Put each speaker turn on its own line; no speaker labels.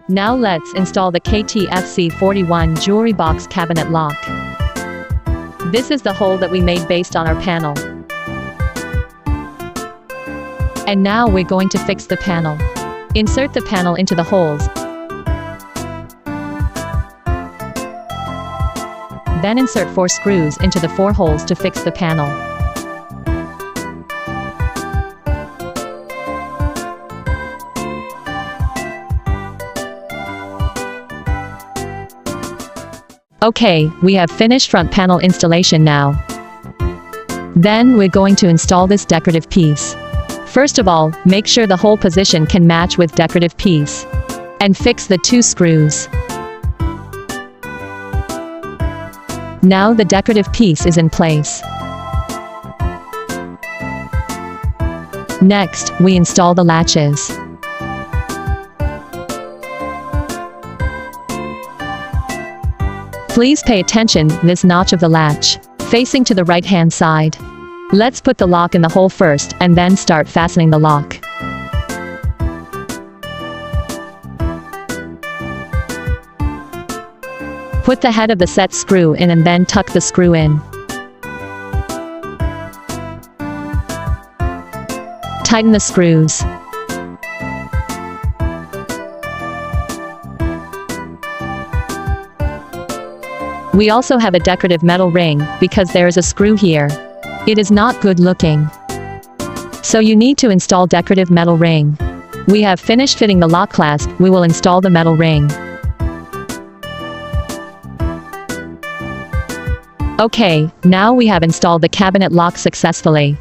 Now let's install the FC41 jewelry box cabinet lock. This is the hole that we made based on our panel. And now we're going to fix the panel. Insert the panel into the holes. Then insert 4 screws into the 4 holes to fix the panel. Okay, we have finished front panel installation now. Then we're going to install this decorative piece. First of all, make sure the hole position can match with decorative piece. And fix the 2 screws. Now the decorative piece is in place. Next, we install the latches. Please pay attention to this notch of the latch, facing to the right-hand side. Let's put the lock in the hole first and then start fastening the lock. Put the head of the set screw in and then tuck the screw in. Tighten the screws. We also have a decorative metal ring, because there is a screw here. It is not good looking. So you need to install decorative metal ring. We have finished fitting the lock clasp, we will install the metal ring. Okay, now we have installed the cabinet lock successfully.